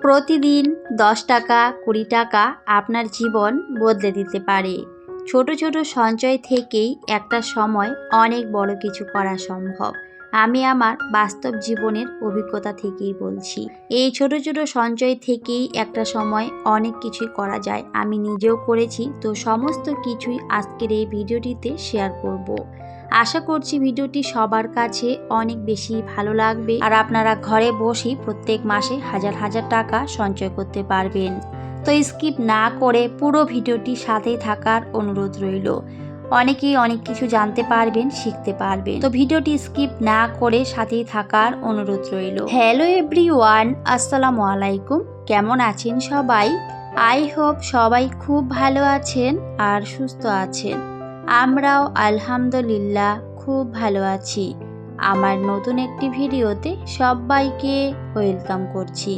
প্রতিদিন 10 টাকা 20 টাকা আপনার জীবন বদলে দিতে পারে। ছোট ছোট সঞ্চয় থেকেই একটা সময় অনেক বড় কিছু করা সম্ভব। আমি আমার বাস্তব জীবনের অভিজ্ঞতা থেকেই বলছি। এই ছোট ছোট সঞ্চয় থেকেই একটা সময় অনেক কিছুই করা যায়। আমি নিজেও করেছি, তো সমস্ত কিছুই আজকের এই ভিডিওটিতে শেয়ার করব। আশা করছি ভিডিওটি সবার কাছে অনেক বেশি ভালো লাগবে আর আপনারা ঘরে বসেই প্রত্যেক মাসে হাজার হাজার টাকা সঞ্চয় করতে পারবেন। তো স্কিপ না করে পুরো ভিডিওটি সাথেই থাকার অনুরোধ রইল। অনেকেই অনেক কিছু জানতে পারবেন, শিখতে পারবেন। তো ভিডিওটি স্কিপ না করে সাথেই থাকার অনুরোধ রইল। হ্যালো এভরিওয়ান, আসসালামু আলাইকুম। কেমন আছেন সবাই? আই হোপ সবাই খুব ভালো আছেন আর সুস্থ আছেন। আমরাও আলহামদুলিল্লাহ খুব ভালো আছি। আমার নতুন একটি ভিডিওতে সবাইকে ওয়েলকাম করছি।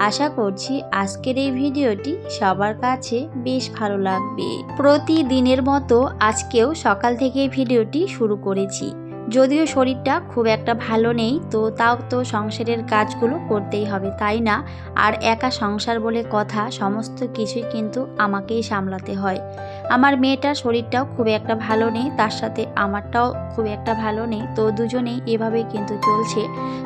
আশা করছি আজকের এই ভিডিওটি সবার কাছে বেশ ভালো লাগবে। প্রতিদিনের মতো আজকেও সকাল থেকে ভিডিওটি শুরু করেছি। যদিও শরীরটা খুব একটা ভালো নেই, তো তাও তো সংসারের কাজগুলো করতেই হবে, তাই না? আর একা সংসার বলে কথা, সমস্ত কিছুই কিন্তু আমাকেই সামলাতে হয়। আমার মেয়েটার শরীরটাও খুব একটা ভালো নেই, তার সাথে আমারটাও খুব একটা ভালো নেই, তো দুজনেই এভাবেই কিন্তু চলছে।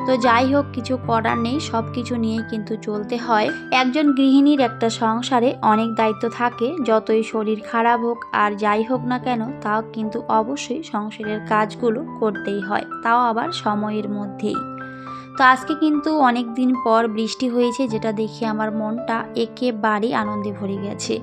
তো যাই হোক, কিছু করার নেই, সব কিছু নিয়েই কিন্তু চলতে হয়। একজন গৃহিণীর একটা সংসারে অনেক দায়িত্ব থাকে, যতই শরীর খারাপ হোক আর যাই হোক না কেন, তাও কিন্তু অবশ্যই সংসারের কাজগুলো করতেই হয়, তাও আবার সময়ের মধ্যেই। তো আজকে কিন্তু অনেক দিন পর বৃষ্টি হয়েছে, যেটা দেখে আমার মনটা একেবারেই আনন্দে ভরে গেছে।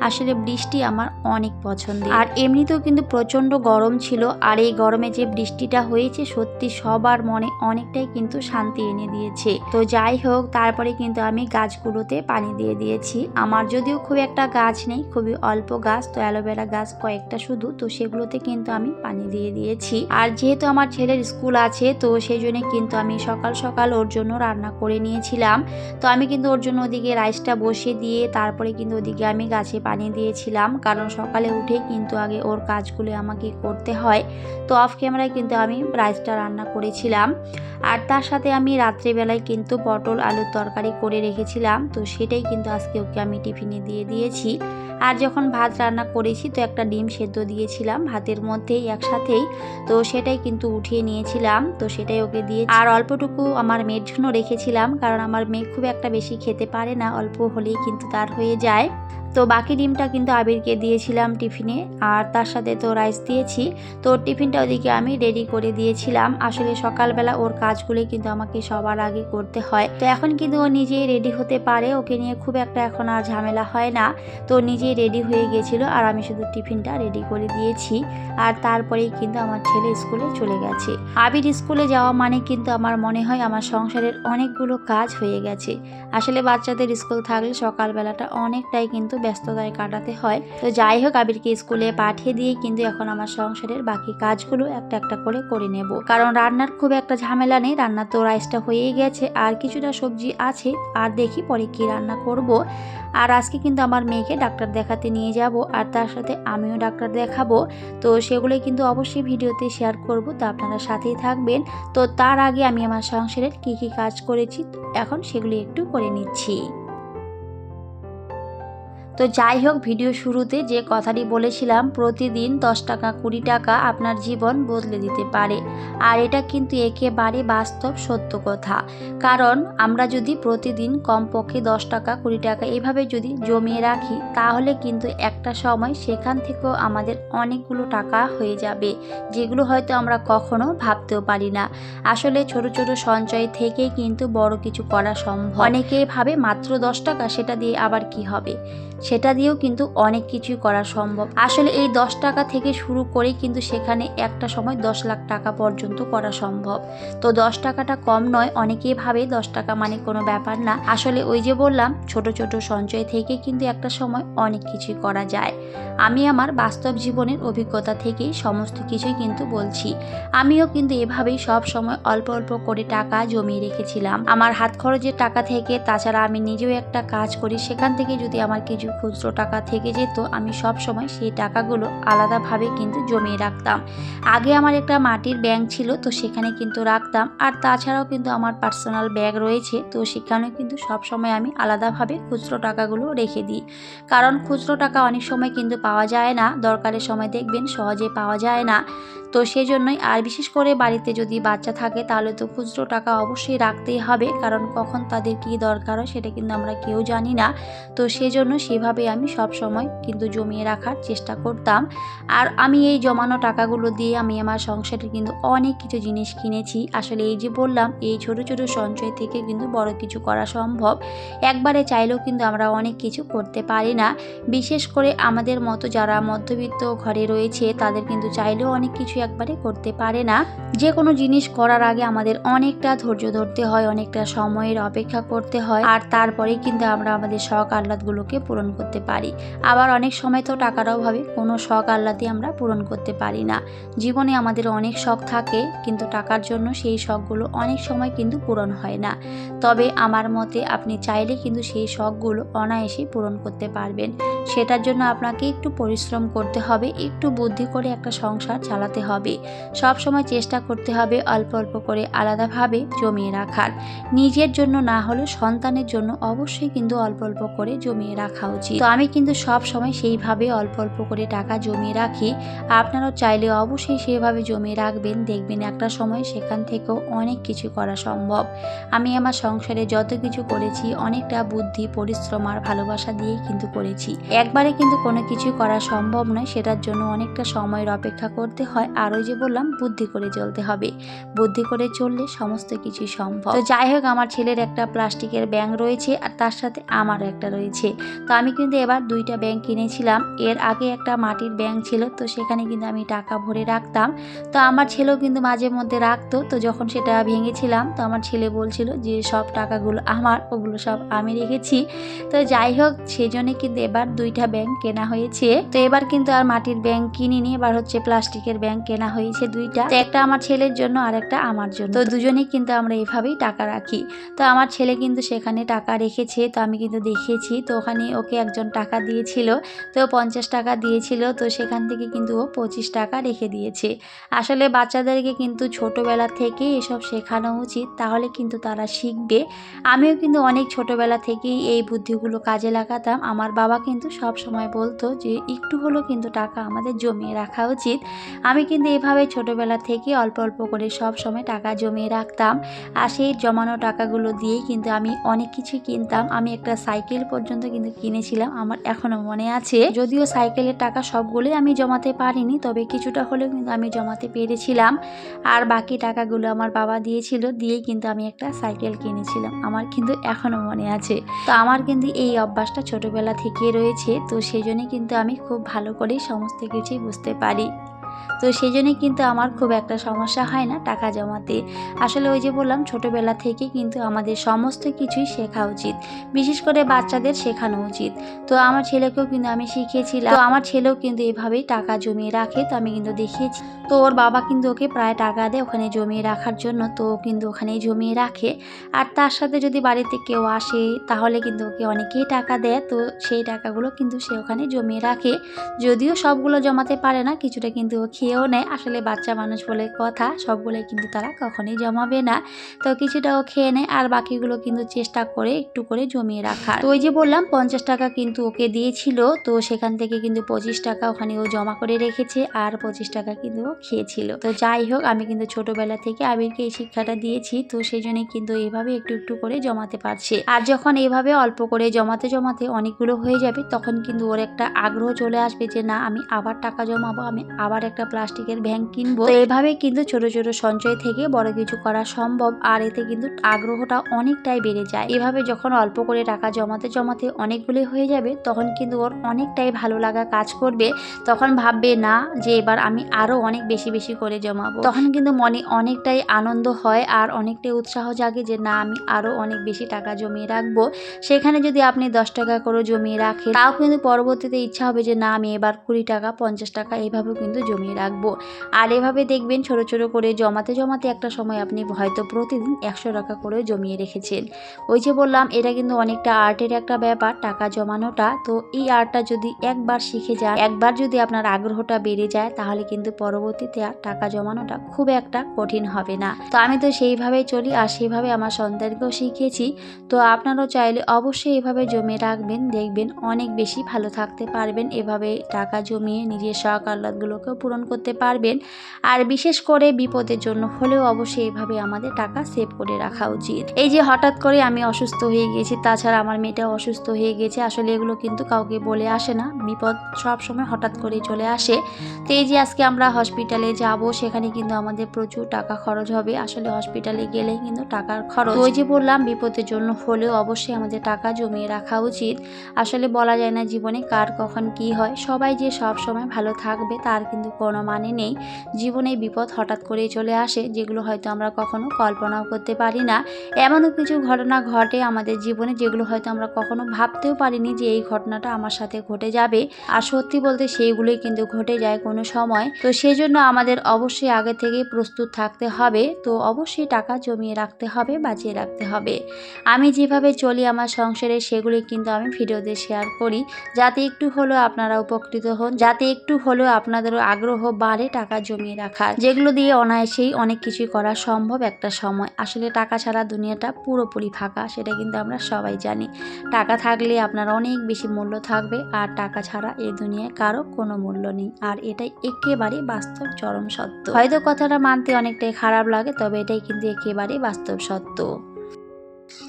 আসলে বৃষ্টি আমার অনেক পছন্দের, আর এমনিতেও কিন্তু প্রচণ্ড গরম ছিল, আর এই গরমে যে বৃষ্টিটা হয়েছে সত্যি সবার মনে অনেকটাই কিন্তু শান্তি এনে দিয়েছে। তো যাই হোক, তারপরে কিন্তু আমি গাছগুলোতে পানি দিয়ে দিয়েছি। আমার যদিও খুব একটা গাছ নেই, খুবই অল্প গাছ, তো অ্যালোভেরা গাছ কয়েকটা শুধু, তো সেগুলোতে কিন্তু আমি পানি দিয়ে দিয়েছি। আর যেহেতু আমার ছেলের স্কুল আছে, তো সেই জন্য কিন্তু আমি সকাল সকাল ওর জন্য রান্না করে নিয়েছিলাম। তো আমি কিন্তু ওর জন্য ওদিকে রাইসটা বসিয়ে দিয়ে তারপরে কিন্তু ওদিকে আমি গাছে পানি দিয়েছিলাম, কারণ সকালে উঠে কিন্তু আগে ওর কাজগুলো আমাকে করতে হয়। তো অফ ক্যামেরায় কিন্তু আমি রাইসটা রান্না করেছিলাম। আর তার সাথে আমি রাত্রিবেলায় কিন্তু পটল আলুর তরকারি করে রেখেছিলাম, তো সেটাই কিন্তু আজকে ওকে আমি টিফিনে দিয়ে দিয়েছি। আর যখন ভাত রান্না করেছি, তো একটা ডিম সেদ্ধ দিয়েছিলাম ভাতের মধ্যেই একসাথেই, তো সেটাই কিন্তু উঠিয়ে নিয়েছিলাম, তো সেটাই ওকে দিয়ে আর অল্পটুকু আমার মেয়ের জন্য রেখেছিলাম, কারণ আমার মেয়ে খুব একটা বেশি খেতে পারে না, অল্প হলেই কিন্তু তার হয়ে যায়। তো বাকি ডিমটা কিন্তু আবিরকে দিয়েছিলাম টিফিনে, আর তার সাথে তো রাইস দিয়েছি। তো টিফিনটা ওদিকে আমি রেডি করে দিয়েছিলাম। আসলে সকালবেলা ওর কাজগুলো কিন্তু আমাকে সবার আগে করতে হয়। তো এখন কিন্তু ও নিজেই রেডি হতে পারে, ওকে নিয়ে খুব একটা এখন আর ঝামেলা হয় না। তো নিজেই রেডি হয়ে গেছিল, আর আমি শুধু টিফিনটা রেডি করে দিয়েছি। আর তারপরেই কিন্তু আমার ছেলে স্কুলে চলে গেছে। আবির স্কুলে যাওয়া মানে কিন্তু আমার মনে হয় আমার সংসারের অনেকগুলো কাজ হয়ে গেছে। আসলে বাচ্চাদের স্কুল থাকলে সকালবেলাটা অনেকটাই কিন্তু ব্যস্ততায় কাটাতে হয়। তো যাই হোক, আবিরকে স্কুলে পাঠিয়ে দিয়ে কিন্তু এখন আমার সংসারের বাকি কাজগুলো একটা একটা করে নেব, কারণ রান্নার খুব একটা ঝামেলা নেই। রান্না তো রাইসটা হয়েই গেছে, আর কিছুটা সবজি আছে, আর দেখি পরে কি রান্না করব। আর আজকে কিন্তু আমার মেয়েকে ডাক্তার দেখাতে নিয়ে যাব, আর তার সাথে আমিও ডাক্তার দেখাবো। তো সেগুলোই কিন্তু অবশ্যই ভিডিওতে শেয়ার করব, তো আপনারা সাথেই থাকবেন। তো তার আগে আমি আমার সংসারের কি কি কাজ করেছি এখন সেগুলি একটু করে নিচ্ছি। তো যাই হোক, ভিডিও শুরুতে যে কথাটি বলেছিলাম, প্রতিদিন 10 টাকা 20 টাকা আপনার জীবন বদলে দিতে পারে, আর এটা কিন্তু একেবারে বাস্তব সত্য কথা। কারণ আমরা যদি প্রতিদিন কমপক্ষে 10 টাকা 20 টাকা এভাবে যদি জমিয়ে রাখি, তাহলে কিন্তু একটা সময় সেখান থেকেও আমাদের অনেকগুলো টাকা হয়ে যাবে, যেগুলো হয়তো আমরা কখনো ভাবতেও পারি না। আসলে ছোট ছোট সঞ্চয় থেকেই কিন্তু বড় কিছু করা সম্ভব। অনেকেই ভাবে মাত্র 10 টাকা, সেটা দিয়ে আবার কি হবে, সেটা দিয়েও কিন্তু অনেক কিছুই করা সম্ভব। আসলে এই 10 টাকা থেকে শুরু করে কিন্তু সেখানে একটা সময় 10 লাখ টাকা পর্যন্ত করা সম্ভব। তো 10 টাকাটা কম নয়, অনেকেই ভাবে 10 টাকা মানে কোনো ব্যাপার না। আসলে ওই যে বললাম, ছোট ছোট সঞ্চয় থেকে কিন্তু একটা সময় অনেক কিছুই করা যায়। আমি আমার বাস্তব জীবনের অভিজ্ঞতা থেকেই সমস্ত কিছুই কিন্তু বলছি। আমিও কিন্তু এভাবেই সব সময় অল্প অল্প করে টাকা জমিয়ে রেখেছিলাম আমার হাত খরচের টাকা থেকে। তাছাড়া আমি নিজেও একটা কাজ করি, সেখান থেকে যদি আমার কিছু খুচরো টাকা থেকে যেত, আমি সব সময় সেই টাকাগুলো আলাদাভাবে কিন্তু জমিয়ে রাখতাম। আগে আমার একটা মাটির ব্যাংক ছিল, তো সেখানে কিন্তু রাখতাম। আর তাছাড়াও কিন্তু আমার পার্সোনাল ব্যাগ রয়েছে, তো সেখানেও কিন্তু সব সময় আমি আলাদাভাবে খুচরো টাকাগুলো রেখে দিই। কারণ খুচরো টাকা অনেক সময় কিন্তু পাওয়া যায় না, দরকারের সময় দেখবেন সহজে পাওয়া যায় না। তো সেই জন্যই, আর বিশেষ করে বাড়িতে যদি বাচ্চা থাকে তাহলে তো খুচরো টাকা অবশ্যই রাখতেই হবে, কারণ কখন তাদের কী দরকার হয় সেটা কিন্তু আমরা কেউ জানি না। তো সেজন্য সেভাবে আমি সব সময় কিন্তু জমিয়ে রাখার চেষ্টা করতাম। আর আমি এই জমানো টাকাগুলো দিয়ে আমি আমার সংসারে কিন্তু অনেক কিছু জিনিস কিনেছি। আসলে এই যে বললাম, এই ছোট ছোট সঞ্চয় থেকে কিন্তু বড় কিছু করা সম্ভব। একবারে চাইলেও কিন্তু আমরা অনেক কিছু করতে পারি না। বিশেষ করে আমাদের মতো যারা মধ্যবিত্ত ঘরে রয়েছে তাদের কিন্তু চাইলেও অনেক কিছু একবারে করতে পারে না। যে কোনো জিনিস করার আগে আমাদের অনেকটা ধৈর্য ধরতে হয়, অনেকটা সময়ের অপেক্ষা করতে হয়, আর তারপরেই কিন্তু আমরা আমাদের শখ আহ্লাদগুলোকে পূরণ করতে পারি। আবার অনেক সময় তো টাকার অভাবে কোনো শখ আহ্লাদই আমরা পূরণ করতে পারি না। জীবনে আমাদের অনেক শখ থাকে, কিন্তু টাকার জন্য সেই শখগুলো অনেক সময় কিন্তু পূরণ হয় না। তবে আমার মতে আপনি চাইলে কিন্তু সেই শখগুলো অনায়াসেই পূরণ করতে পারবেন। সেটার জন্য আপনাকে একটু পরিশ্রম করতে হবে, একটু বুদ্ধি করে একটা সংসার চালাতে হবে। সব সময় চেষ্টা করতে হবে অল্প অল্প করে আলাদাভাবে জমিয়ে রাখার। নিজের জন্য না হলে সন্তানের জন্য অবশ্যই কিন্তু অল্প অল্প করে জমিয়ে রাখা উচিত। তো আমি কিন্তু সব সময় সেইভাবে অল্প অল্প করে টাকা জমিয়ে রাখি। আপনারাও চাইলে অবশ্যই সেভাবে জমিয়ে রাখবেন, দেখবেন একটা সময় সেখান থেকেও অনেক কিছু করা সম্ভব। আমি আমার সংসারে যত কিছু করেছি অনেকটা বুদ্ধি, পরিশ্রম আর ভালোবাসা দিয়েই কিন্তু করেছি। একবারে কিন্তু কোনো কিছু করা সম্ভব নয়, সেটার জন্য অনেকটা সময়ের অপেক্ষা করতে হয়। আর ওই যে বললাম, বুদ্ধি করে চলতে হবে। বুদ্ধি করে চললে সমস্ত কিছুই সম্ভব। তো যাই হোক, আমার ছেলের একটা প্লাস্টিকের ব্যাংক রয়েছে আর তার সাথে আমারও একটা রয়েছে। তো আমি কিন্তু এবার দুইটা ব্যাংক কিনেছিলাম। এর আগে একটা মাটির ব্যাংক ছিল, তো সেখানে কিন্তু আমি টাকা ভরে রাখতাম। তো আমার ছেলেও কিন্তু মাঝে মধ্যে রাখতো। তো যখন সেটা ভেঙেছিলাম, তো আমার ছেলে বলছিল যে সব টাকাগুলো আমার, ওগুলো সব আমি রেখেছি। তো যাই হোক, সেই জন্য কিন্তু এবার দুইটা ব্যাংক কেনা হয়েছে। তো এবার কিন্তু আর মাটির ব্যাংক কিনিনি, এবার হচ্ছে প্লাস্টিকের ব্যাংক কেনা হয়েছে দুইটা। তো একটা আমার ছেলের জন্য আর একটা আমার জন্য। তো দুজনেই কিন্তু আমরা এভাবেই টাকা রাখি। তো আমার ছেলে কিন্তু সেখানে টাকা রেখেছে, তো আমি কিন্তু দেখেছি। তো ওখানে ওকে একজন টাকা দিয়েছিল, তো 50 টাকা দিয়েছিল। তো সেখান থেকে কিন্তু ও 25 টাকা রেখে দিয়েছে। আসলে বাচ্চাদেরকে কিন্তু ছোটবেলা থেকে এসব শেখানো উচিত, তাহলে কিন্তু তারা শিখবে। আমিও কিন্তু অনেক ছোটবেলা থেকেই এই বুদ্ধিগুলো কাজে লাগাতাম। আমার বাবা কিন্তু সব সময় বলতো যে একটু হলেও কিন্তু টাকা আমাদের জমিয়ে রাখা উচিত। আমি কিন্তু এভাবে ছোটবেলা থেকে অল্প অল্প করে সব সময় টাকা জমিয়ে রাখতাম। আর সেই জমানো টাকাগুলো দিয়েই কিন্তু আমি অনেক কিছুই কিনতাম। আমি একটা সাইকেল পর্যন্ত কিন্তু কিনেছিলাম, আমার এখনও মনে আছে। যদিও সাইকেলের টাকা সবগুলোই আমি জমাতে পারিনি, তবে কিছুটা হলেও কিন্তু আমি জমাতে পেরেছিলাম। আর বাকি টাকাগুলো আমার বাবা দিয়েছিল, দিয়েই কিন্তু আমি একটা সাইকেল কিনেছিলাম, আমার কিন্তু এখনও মনে আছে। তো আমার কিন্তু এই অভ্যাসটা ছোটবেলা থেকে রয়েছে, তো সেই জন্যই কিন্তু আমি খুব ভালো করে সমস্ত কিছুই বুঝতে পারি। তো সেই জন্যই কিন্তু আমার খুব একটা সমস্যা হয় না টাকা জমাতে। আসলে ওই যে বললাম, ছোটোবেলা থেকে কিন্তু আমাদের সমস্ত কিছুই শেখা উচিত, বিশেষ করে বাচ্চাদের শেখানো উচিত। তো আমার ছেলেকেও কিন্তু আমি শিখিয়েছিলাম। তো আমার ছেলেও কিন্তু এভাবেই টাকা জমিয়ে রাখে, তো আমি কিন্তু দেখিয়েছি। তো ওর বাবা কিন্তু ওকে প্রায় টাকা দেয় ওখানে জমিয়ে রাখার জন্য, তো ও কিন্তু ওখানেই জমিয়ে রাখে। আর তার সাথে যদি বাড়িতে কেউ আসে তাহলে কিন্তু ওকে অনেকেই টাকা দেয়, তো সেই টাকাগুলো কিন্তু সে ওখানে জমিয়ে রাখে। যদিও সবগুলো জমাতে পারে না, কিছুটা কিন্তু ও খেয়েও নেয়। আসলে বাচ্চা মানুষ বলে কথা, সবগুলোই কিন্তু তারা কখনোই জমাবে না। তো কিছুটা ও খেয়ে নেয়, আর বাকিগুলো কিন্তু চেষ্টা করে একটু করে জমিয়ে রাখার। তো ওই যে বললাম 50 টাকা কিন্তু ওকে দিয়েছিল, তো সেখান থেকে কিন্তু 25 টাকা ওখানে ও জমা করে রেখেছে, আর 25 টাকা কিন্তু ও খেয়েছিল। তো যাই হোক, আমি কিন্তু ছোটবেলা থেকে আবিরকে এই শিক্ষাটা দিয়েছি, তো সেই জন্যই কিন্তু এইভাবে একটু একটু করে জমাতে পারছে। আর যখন এইভাবে অল্প করে জমাতে জমাতে অনেকগুলো হয়ে যাবে, তখন কিন্তু ওর একটা আগ্রহ চলে আসবে যে না, আমি আবার টাকা জমাবো, আমি আবার একটা প্লাস্টিকের ব্যাংক কিনবো। তো এভাবে কিন্তু ছোট ছোট সঞ্চয় থেকে বড় কিছু করা সম্ভব, আর এতে কিন্তু আগ্রহটা অনেকটাই বেড়ে যায়। এভাবে যখন অল্প করে টাকা জমাতে জমাতে অনেকগুলো হয়ে যাবে, তখন কিন্তু ওর অনেকটাই ভালো লাগা কাজ করবে। তখন ভাববে না যে এবার আমি আরো অনেক বেশি বেশি করে জমাবো। তখন কিন্তু মনে অনেকটাই আনন্দ হয়, আর অনেকটাই উৎসাহ জাগে যে না, আমি আরো অনেক বেশি টাকা জমিয়ে রাখবো। সেখানে যদি আপনি 10 টাকা করে জমিয়ে রাখেন, তাও কিন্তু পরবর্তীতে ইচ্ছা হবে যে না, আমি এবার 20 টাকা 50 টাকা এইভাবেও কিন্তু জমিয়ে জমিয়ে রাখবো। আর এভাবে দেখবেন ছোট ছোট করে জমাতে জমাতে একটা সময় আপনি হয়তো প্রতিদিন 100 টাকা করে জমিয়ে রেখেছেন। ওই যে বললাম এটা কিন্তু অনেকটা আর্টের একটা ব্যাপার টাকা জমানোটা। তো এই আর্টটা যদি একবার শিখে যান, একবার যদি আপনার আগ্রহটা বেড়ে যায়, তাহলে কিন্তু পরবর্তীতে আর টাকা জমানোটা খুব একটা কঠিন হবে না। তো আমি তো সেইভাবেই চলি আর সেইভাবে আমার সন্তানকেও শিখিয়েছি। তো আপনারাও চাইলে অবশ্যই এভাবে জমিয়ে রাখবেন, দেখবেন অনেক বেশি ভালো থাকতে পারবেন। এভাবে টাকা জমিয়ে নিজের শখ আহ্লাদগুলোকেও পূরণ করতে পারবেন। আর বিশেষ করে বিপদের জন্য হলেও অবশ্যই এভাবে আমাদের টাকা সেভ করে রাখা উচিত। এই যে হঠাৎ করে আমি অসুস্থ হয়ে গেছি, তাছাড়া আমার মেয়েটাও অসুস্থ হয়ে গেছে, আসলে এগুলো কিন্তু কাউকে বলে আসে না, বিপদ সব সময় হঠাৎ করেই চলে আসে। তো এই যে আজকে আমরা হসপিটালে যাব, সেখানে কিন্তু আমাদের প্রচুর টাকা খরচ হবে। আসলে হসপিটালে গেলে কিন্তু টাকার খরচ, ওই যে বললাম বিপদের জন্য হলেও অবশ্যই আমাদের টাকা জমিয়ে রাখা উচিত। আসলে বলা যায় না জীবনে কার কখন কি হয়, সবাই যে সব সময় ভালো থাকবে তার কিন্তু কোনো মানে নেই। জীবনে বিপদ হঠাৎ করেই চলে আসে, যেগুলো হয়তো আমরা কখনো কল্পনাও করতে পারি না। এমনও কিছু ঘটনা ঘটে আমাদের জীবনে যেগুলো হয়তো আমরা কখনো ভাবতেও পারিনি যে এই ঘটনাটা আমার সাথে ঘটে যাবে। আর সত্যি বলতে সেইগুলোই কিন্তু ঘটে যায় কোনো সময়। তো সেই জন্য আমাদের অবশ্যই আগে থেকেই প্রস্তুত থাকতে হবে। তো অবশ্যই টাকা জমিয়ে রাখতে হবে, বাঁচিয়ে রাখতে হবে। আমি যেভাবে চলি আমার সংসারে সেগুলি কিন্তু আমি ভিডিওতে শেয়ার করি, যাতে একটু হলেও আপনারা উপকৃত হন, যাতে একটু হলেও আপনাদেরও আগ্রহ বাড়ে টাকা জমিয়ে রাখার, যেগুলো দিয়ে অনায়াসেই অনেক কিছুই করা সম্ভব একটা সময়। আসলে টাকা ছাড়া দুনিয়াটা পুরোপুরি ফাঁকা, সেটা কিন্তু আমরা সবাই জানি। টাকা থাকলে আপনার অনেক বেশি মূল্য থাকবে, আর টাকা ছাড়া এই দুনিয়ায় কারো কোনো মূল্য নেই। আর এটাই একেবারে বাস্তব চরম সত্য। হয়তো কথাটা মানতে অনেকটাই খারাপ লাগে, তবে এটাই কিন্তু একেবারে বাস্তব সত্য।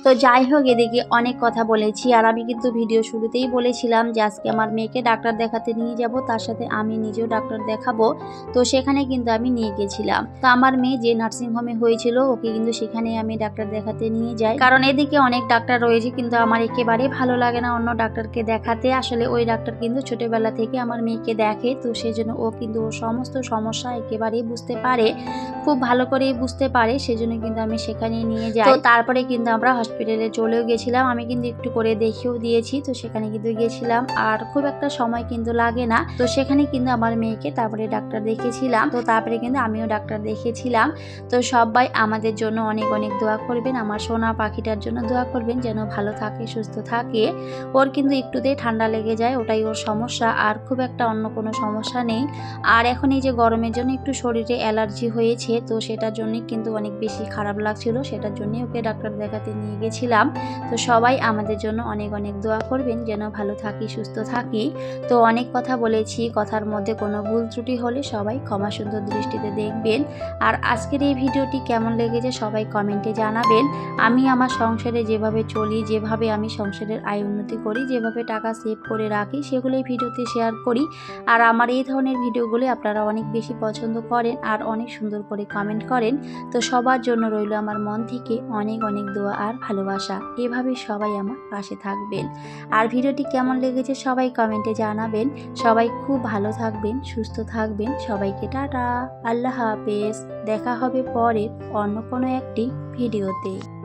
তো যাই হোক, এদিকে অনেক কথা বলেছি, আর আমি কিন্তু ভিডিও শুরুতেই বলেছিলাম যে আজকে আমার মেয়েকে ডাক্তার দেখাতে নিয়ে যাব, তার সাথে আমি নিজেও ডাক্তার দেখাবো। তো সেখানে কিন্তু আমি নিয়ে গেছিলাম। তো আমার মেয়ে যে নার্সিংহোমে হয়েছিল ওকে কিন্তু সেখানে আমি ডাক্তার দেখাতে নিয়ে যাই, কারণ এদিকে অনেক ডাক্তার রয়েছে, কিন্তু আমার একেবারে ভালো লাগে না অন্য ডাক্তারকে দেখাতে। আসলে ওই ডাক্তার কিন্তু ছোটবেলা থেকে আমার মেয়েকে দেখে, তো সেজন্য ও কিন্তু ওর সমস্ত সমস্যা একেবারেই বুঝতে পারে, খুব ভালো করেই বুঝতে পারে। সেজন্য কিন্তু আমি সেখানে নিয়ে যাই। তো তারপরে কিন্তু আমরা হসপিটালে চলেও গেছিলাম, আমি কিন্তু একটু করে দেখিয়েও দিয়েছি। তো সেখানে কিন্তু গেছিলাম, আর খুব একটা সময় কিন্তু লাগে না। তো সেখানে কিন্তু আমার মেয়েকে তারপরে ডাক্তার দেখিয়েছিলাম। তো তারপরে কিন্তু আমিও ডাক্তার দেখিয়েছিলাম। তো সবাই আমাদের জন্য অনেক অনেক দোয়া করবেন, আমার সোনা পাখিটার জন্য দোয়া করবেন যেন ভালো থাকে, সুস্থ থাকে। ওর কিন্তু একটুতেই ঠান্ডা লেগে যায়, ওটাই ওর সমস্যা, আর খুব একটা অন্য কোনো সমস্যা নেই। আর এখন এই যে গরমের জন্য একটু শরীরে অ্যালার্জি হয়েছে, তো সেটার জন্যই কিন্তু অনেক বেশি খারাপ লাগছিল, সেটার জন্যই ওকে ডাক্তার দেখাতে নিয়ে গেছিলাম। তো সবাই আমাদের জন্য অনেক অনেক দোয়া করবেন যেন ভালো থাকি, সুস্থ থাকি। তো অনেক কথা বলেছি, কথার মধ্যে কোনো ভুল ত্রুটি হলে সবাই ক্ষমা সুন্দর দৃষ্টিতে দেখবেন। আর আজকের এই ভিডিওটি কেমন লেগেছে সবাই কমেন্টে জানাবেন। আমি আমার সংসারে যেভাবে চলি, যেভাবে আমি সংসারের আয় উন্নতি করি, যেভাবে টাকা সেভ করে রাখি, সেগুলোই ভিডিওতে শেয়ার করি। আর আমার এই ধরনের ভিডিওগুলি আপনারা অনেক বেশি পছন্দ করেন আর অনেক সুন্দর করে কমেন্ট করেন। তো সবার জন্য রইল আমার মন থেকে অনেক অনেক দোয়া আর ভালোবাসা। এভাবে সবাই আমার পাশে থাকবেন। আর ভিডিওটি কেমন লেগেছে সবাই কমেন্টে জানাবেন। সবাই খুব ভালো থাকবেন, সুস্থ থাকবেন। সবাইকে টাটা, আল্লাহ হাফেজ। দেখা হবে পরে অন্য কোনো একটি ভিডিওতে।